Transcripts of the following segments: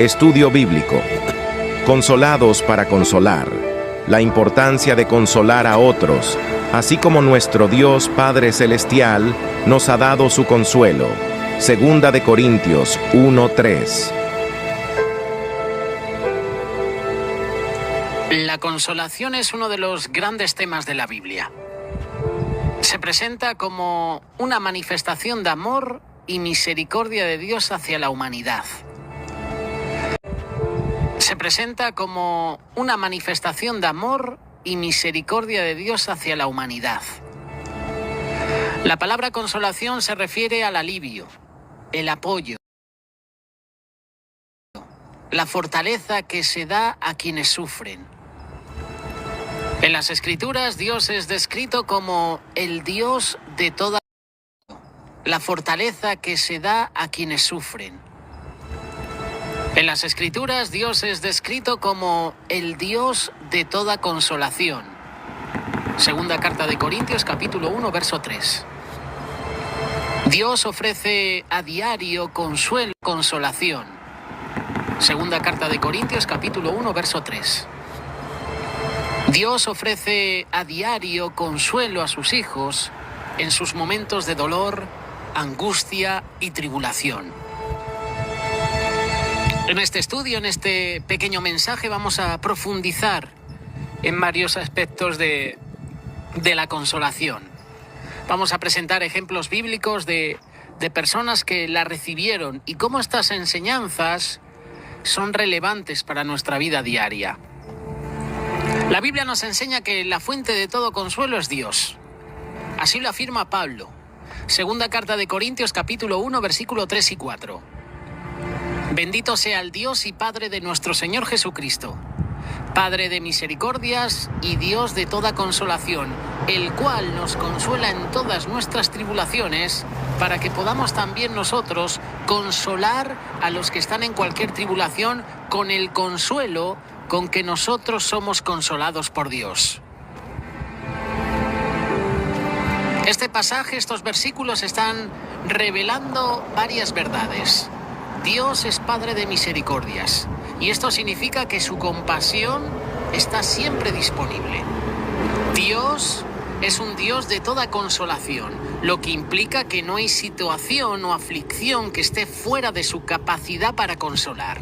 Estudio bíblico. Consolados para consolar. La importancia de consolar a otros, así como nuestro Dios Padre Celestial nos ha dado su consuelo. Segunda de Corintios 1:3. La consolación es uno de los grandes temas de la Biblia. Se presenta como una manifestación de amor y misericordia de Dios hacia la humanidad. Se presenta como una manifestación de amor y misericordia de Dios hacia la humanidad. La palabra consolación se refiere al alivio, el apoyo, la fortaleza que se da a quienes sufren. En las Escrituras, Dios es descrito como el Dios de toda la fortaleza que se da a quienes sufren. En las Escrituras, Dios es descrito como el Dios de toda consolación. Segunda carta de Corintios, capítulo 1, verso 3. Dios ofrece a diario consuelo, consolación. Segunda carta de Corintios, capítulo 1, verso 3. Dios ofrece a diario consuelo a sus hijos en sus momentos de dolor, angustia y tribulación. En este estudio, en este pequeño mensaje, vamos a profundizar en varios aspectos de la consolación. Vamos a presentar ejemplos bíblicos de personas que la recibieron y cómo estas enseñanzas son relevantes para nuestra vida diaria. La Biblia nos enseña que la fuente de todo consuelo es Dios. Así lo afirma Pablo. Segunda carta de Corintios, capítulo 1, versículo 3 y 4. Bendito sea el Dios y Padre de nuestro Señor Jesucristo, Padre de misericordias y Dios de toda consolación, el cual nos consuela en todas nuestras tribulaciones, para que podamos también nosotros consolar a los que están en cualquier tribulación con el consuelo con que nosotros somos consolados por Dios. Este pasaje, estos versículos están revelando varias verdades. Dios es Padre de misericordias, y esto significa que su compasión está siempre disponible. Dios es un Dios de toda consolación, lo que implica que no hay situación o aflicción que esté fuera de su capacidad para consolar.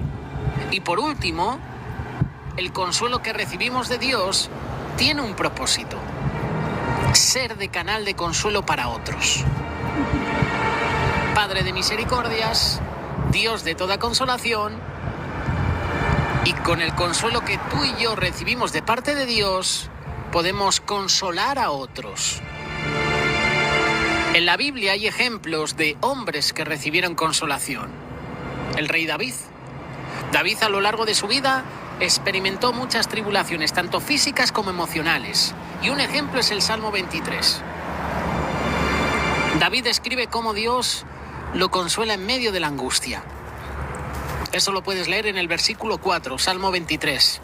Y por último, el consuelo que recibimos de Dios tiene un propósito: ser de canal de consuelo para otros. Padre de misericordias, Dios de toda consolación, y con el consuelo que tú y yo recibimos de parte de Dios, podemos consolar a otros. En la Biblia hay ejemplos de hombres que recibieron consolación. El rey David. David, a lo largo de su vida, experimentó muchas tribulaciones, tanto físicas como emocionales. Y un ejemplo es el Salmo 23. David describe cómo Dios lo consuela en medio de la angustia. Eso lo puedes leer en el versículo 4, Salmo 23.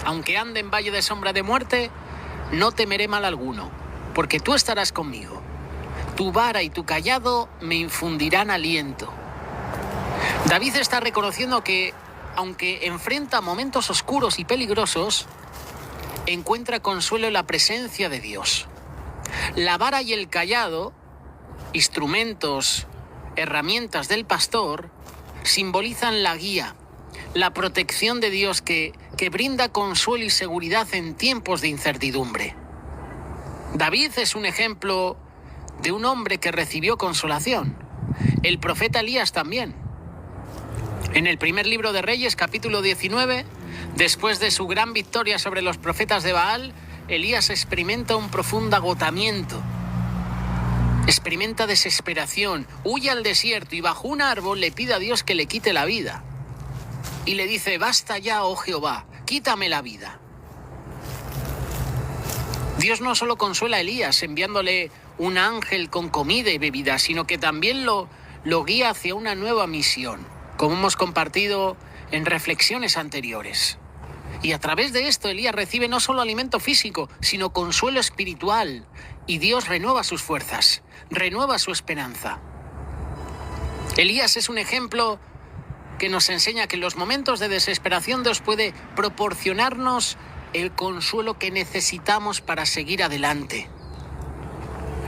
Aunque ande en valle de sombra de muerte, no temeré mal alguno, porque tú estarás conmigo. Tu vara y tu cayado me infundirán aliento. David está reconociendo que, aunque enfrenta momentos oscuros y peligrosos, encuentra consuelo en la presencia de Dios. La vara y el cayado, instrumentos, herramientas del pastor, simbolizan la guía, la protección de Dios que brinda consuelo y seguridad en tiempos de incertidumbre. David es un ejemplo de un hombre que recibió consolación. El profeta Elías también. En el primer libro de Reyes, capítulo 19, después de su gran victoria sobre los profetas de Baal, Elías experimenta un profundo agotamiento. Experimenta desesperación, huye al desierto y bajo un árbol le pide a Dios que le quite la vida. Y le dice: basta ya, oh Jehová, quítame la vida. Dios no solo consuela a Elías enviándole un ángel con comida y bebida, sino que también lo guía hacia una nueva misión, como hemos compartido en reflexiones anteriores. Y a través de esto Elías recibe no solo alimento físico, sino consuelo espiritual, y Dios renueva sus fuerzas, renueva su esperanza. Elías es un ejemplo que nos enseña que en los momentos de desesperación Dios puede proporcionarnos el consuelo que necesitamos para seguir adelante.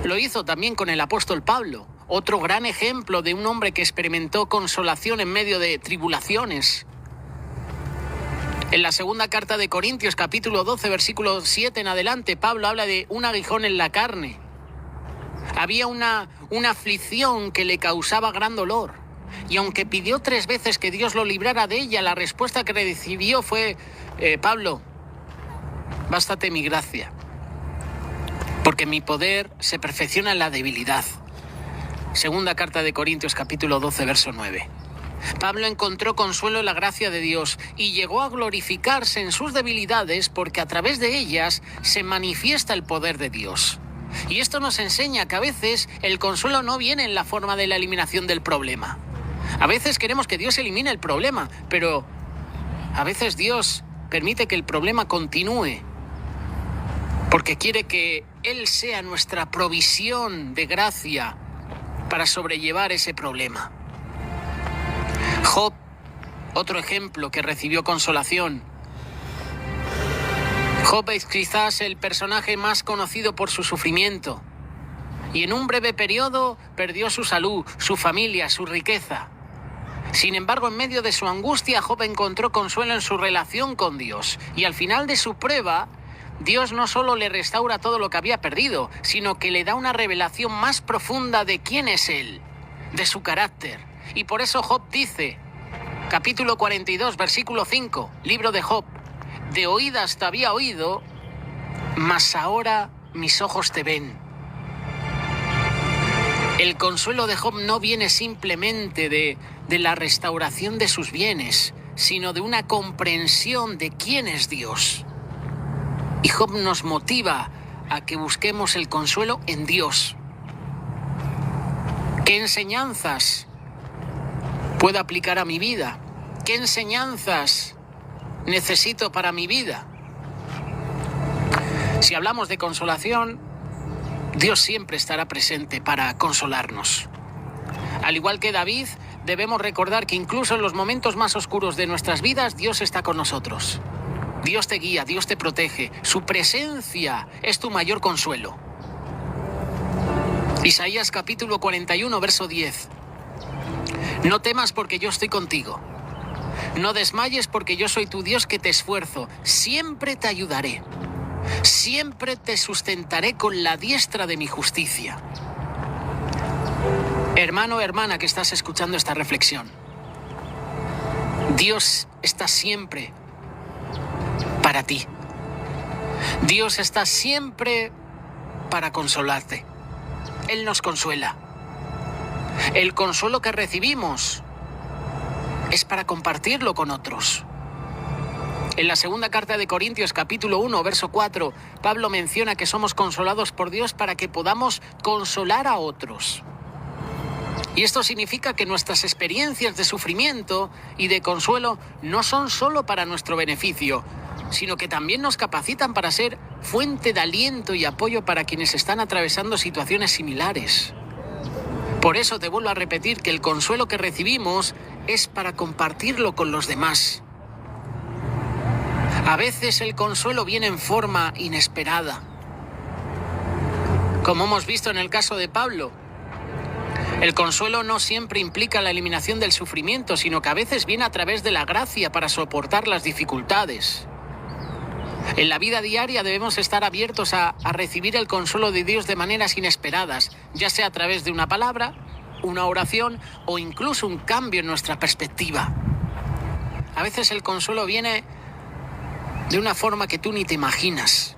Lo hizo también con el apóstol Pablo, otro gran ejemplo de un hombre que experimentó consolación en medio de tribulaciones. En la segunda carta de Corintios, capítulo 12, versículo 7 en adelante, Pablo habla de un aguijón en la carne. Había una aflicción que le causaba gran dolor. Y aunque pidió 3 veces que Dios lo librara de ella, la respuesta que recibió fue: Pablo, bástate mi gracia, porque mi poder se perfecciona en la debilidad. Segunda carta de Corintios, capítulo 12, verso 9. Pablo encontró consuelo en la gracia de Dios y llegó a glorificarse en sus debilidades porque a través de ellas se manifiesta el poder de Dios. Y esto nos enseña que a veces el consuelo no viene en la forma de la eliminación del problema. A veces queremos que Dios elimine el problema, pero a veces Dios permite que el problema continúe porque quiere que Él sea nuestra provisión de gracia para sobrellevar ese problema. Job, otro ejemplo que recibió consolación. Job es quizás el personaje más conocido por su sufrimiento, y en un breve periodo perdió su salud, su familia, su riqueza. Sin embargo, en medio de su angustia, Job encontró consuelo en su relación con Dios, y al final de su prueba, Dios no solo le restaura todo lo que había perdido, sino que le da una revelación más profunda de quién es Él, de su carácter. Y por eso Job dice, capítulo 42, versículo 5, libro de Job: de oídas te había oído, mas ahora mis ojos te ven. El consuelo de Job no viene simplemente de la restauración de sus bienes, sino de una comprensión de quién es Dios. Y Job nos motiva a que busquemos el consuelo en Dios. ¿Qué enseñanzas puedo aplicar a mi vida? ¿Qué enseñanzas necesito para mi vida? Si hablamos de consolación, Dios siempre estará presente para consolarnos. Al igual que David, debemos recordar que incluso en los momentos más oscuros de nuestras vidas, Dios está con nosotros. Dios te guía, Dios te protege. Su presencia es tu mayor consuelo. Isaías capítulo 41, verso 10. No temas porque yo estoy contigo. No desmayes porque yo soy tu Dios que te esfuerzo. Siempre te ayudaré. Siempre te sustentaré con la diestra de mi justicia. Hermano o hermana que estás escuchando esta reflexión, Dios está siempre para ti. Dios está siempre para consolarte. Él nos consuela. El consuelo que recibimos es para compartirlo con otros. En la segunda carta de Corintios, capítulo 1, verso 4, Pablo menciona que somos consolados por Dios para que podamos consolar a otros. Y esto significa que nuestras experiencias de sufrimiento y de consuelo no son solo para nuestro beneficio, sino que también nos capacitan para ser fuente de aliento y apoyo para quienes están atravesando situaciones similares. Por eso te vuelvo a repetir que el consuelo que recibimos es para compartirlo con los demás. A veces el consuelo viene en forma inesperada. Como hemos visto en el caso de Pablo, el consuelo no siempre implica la eliminación del sufrimiento, sino que a veces viene a través de la gracia para soportar las dificultades. En la vida diaria debemos estar abiertos a recibir el consuelo de Dios de maneras inesperadas, ya sea a través de una palabra, una oración o incluso un cambio en nuestra perspectiva. A veces el consuelo viene de una forma que tú ni te imaginas.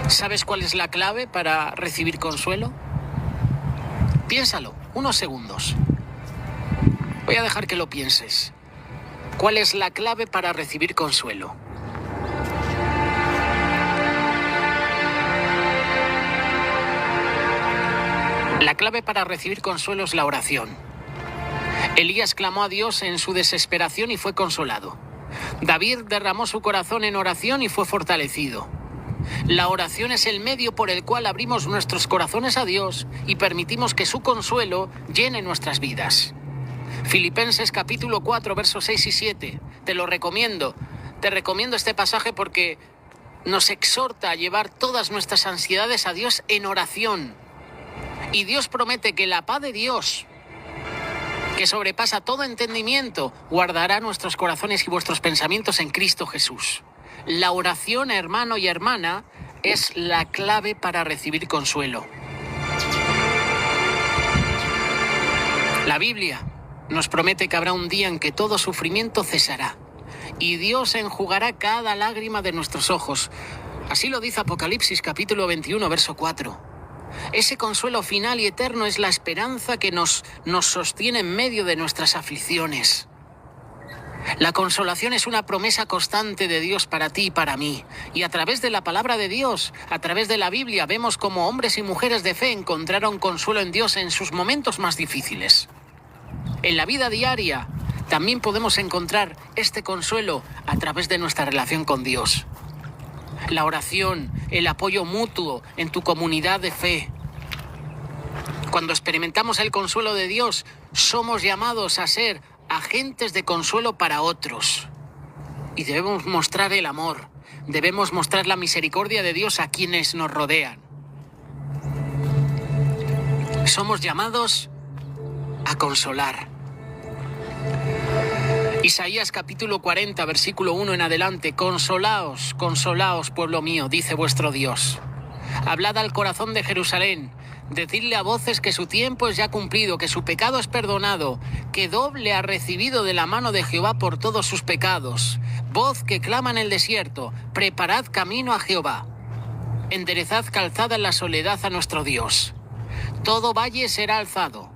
¿Sabes cuál es la clave para recibir consuelo? Piénsalo, unos segundos. Voy a dejar que lo pienses. ¿Cuál es la clave para recibir consuelo? La clave para recibir consuelo es la oración. Elías clamó a Dios en su desesperación y fue consolado. David derramó su corazón en oración y fue fortalecido. La oración es el medio por el cual abrimos nuestros corazones a Dios y permitimos que su consuelo llene nuestras vidas. Filipenses capítulo 4, versos 6 y 7. Te lo recomiendo. Te recomiendo este pasaje porque nos exhorta a llevar todas nuestras ansiedades a Dios en oración. Y Dios promete que la paz de Dios, que sobrepasa todo entendimiento, guardará nuestros corazones y vuestros pensamientos en Cristo Jesús. La oración, hermano y hermana, es la clave para recibir consuelo. La Biblia nos promete que habrá un día en que todo sufrimiento cesará y Dios enjugará cada lágrima de nuestros ojos. Así lo dice Apocalipsis capítulo 21, verso 4. Ese consuelo final y eterno es la esperanza que nos sostiene en medio de nuestras aflicciones. La consolación es una promesa constante de Dios para ti y para mí. Y a través de la palabra de Dios, a través de la Biblia, vemos cómo hombres y mujeres de fe encontraron consuelo en Dios en sus momentos más difíciles. En la vida diaria también podemos encontrar este consuelo a través de nuestra relación con Dios. La oración, el apoyo mutuo en tu comunidad de fe. Cuando experimentamos el consuelo de Dios, somos llamados a ser agentes de consuelo para otros. Y debemos mostrar el amor, debemos mostrar la misericordia de Dios a quienes nos rodean. Somos llamados a consolar. Isaías capítulo 40, versículo 1 en adelante. Consolaos, consolaos, pueblo mío, dice vuestro Dios. Hablad al corazón de Jerusalén. Decidle a voces que su tiempo es ya cumplido, que su pecado es perdonado, que doble ha recibido de la mano de Jehová por todos sus pecados. Voz que clama en el desierto, preparad camino a Jehová. Enderezad calzada en la soledad a nuestro Dios. Todo valle será alzado.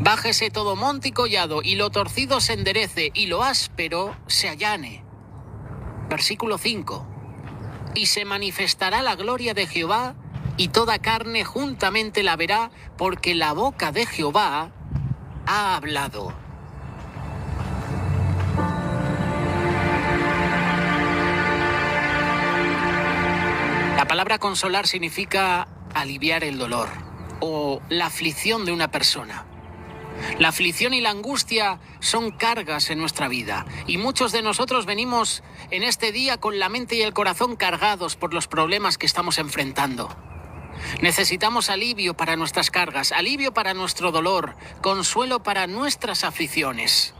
Bájese todo monte y collado, y lo torcido se enderece, y lo áspero se allane. Versículo 5. Y se manifestará la gloria de Jehová, y toda carne juntamente la verá, porque la boca de Jehová ha hablado. La palabra consolar significa aliviar el dolor o la aflicción de una persona. La aflicción y la angustia son cargas en nuestra vida y muchos de nosotros venimos en este día con la mente y el corazón cargados por los problemas que estamos enfrentando. Necesitamos alivio para nuestras cargas, alivio para nuestro dolor, consuelo para nuestras aflicciones.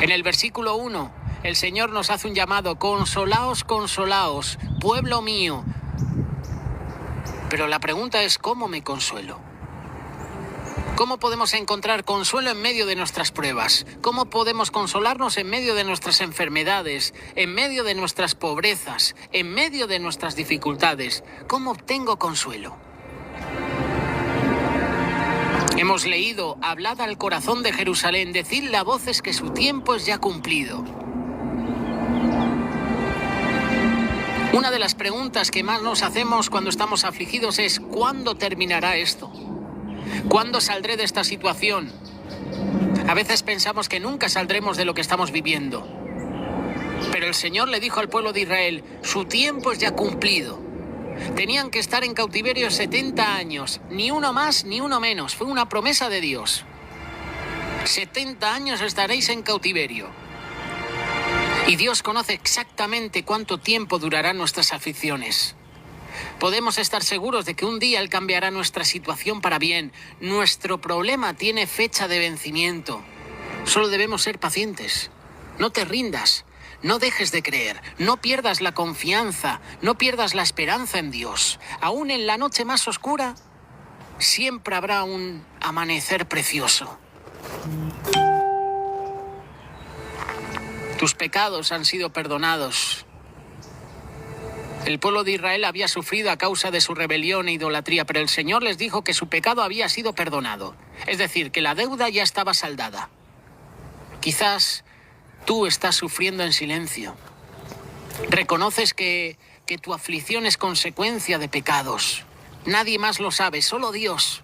En el versículo 1, el Señor nos hace un llamado: consolaos, consolaos, pueblo mío. Pero la pregunta es, ¿cómo me consuelo? ¿Cómo podemos encontrar consuelo en medio de nuestras pruebas? ¿Cómo podemos consolarnos en medio de nuestras enfermedades, en medio de nuestras pobrezas, en medio de nuestras dificultades? ¿Cómo obtengo consuelo? Hemos leído: hablad al corazón de Jerusalén, decidle a voces que su tiempo es ya cumplido. Una de las preguntas que más nos hacemos cuando estamos afligidos es: ¿cuándo terminará esto? ¿Cuándo saldré de esta situación? A veces pensamos que nunca saldremos de lo que estamos viviendo. Pero el Señor le dijo al pueblo de Israel: su tiempo es ya cumplido. Tenían que estar en cautiverio 70 años, ni uno más ni uno menos. Fue una promesa de Dios. 70 años estaréis en cautiverio. Y Dios conoce exactamente cuánto tiempo durarán nuestras aflicciones. Podemos estar seguros de que un día Él cambiará nuestra situación para bien. Nuestro problema tiene fecha de vencimiento. Solo debemos ser pacientes. No te rindas, no dejes de creer, no pierdas la confianza, no pierdas la esperanza en Dios. Aún en la noche más oscura, siempre habrá un amanecer precioso. Tus pecados han sido perdonados. El pueblo de Israel había sufrido a causa de su rebelión e idolatría, pero el Señor les dijo que su pecado había sido perdonado. Es decir, que la deuda ya estaba saldada. Quizás tú estás sufriendo en silencio. Reconoces que tu aflicción es consecuencia de pecados. Nadie más lo sabe, solo Dios.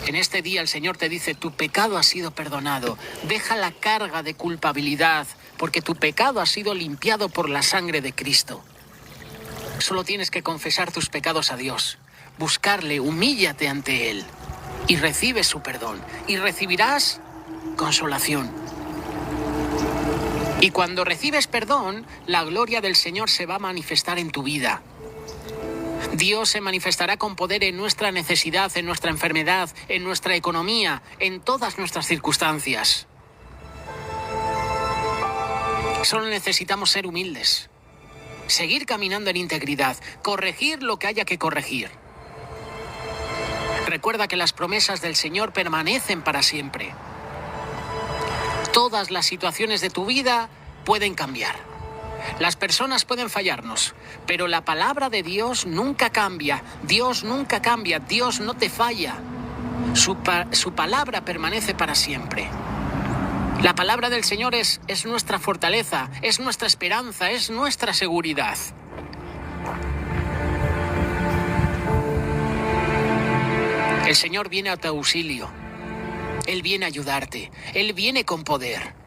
En este día el Señor te dice: tu pecado ha sido perdonado. Deja la carga de culpabilidad, porque tu pecado ha sido limpiado por la sangre de Cristo. Solo tienes que confesar tus pecados a Dios, buscarle, humíllate ante Él y recibe su perdón y recibirás consolación. Y cuando recibes perdón, la gloria del Señor se va a manifestar en tu vida. Dios se manifestará con poder en nuestra necesidad, en nuestra enfermedad, en nuestra economía, en todas nuestras circunstancias. Solo necesitamos ser humildes, seguir caminando en integridad, corregir lo que haya que corregir. Recuerda que las promesas del Señor permanecen para siempre. Todas las situaciones de tu vida pueden cambiar. Las personas pueden fallarnos, pero la palabra de Dios nunca cambia. Dios nunca cambia, Dios no te falla. Su palabra permanece para siempre. La palabra del Señor es nuestra fortaleza, es nuestra esperanza, es nuestra seguridad. El Señor viene a tu auxilio. Él viene a ayudarte. Él viene con poder.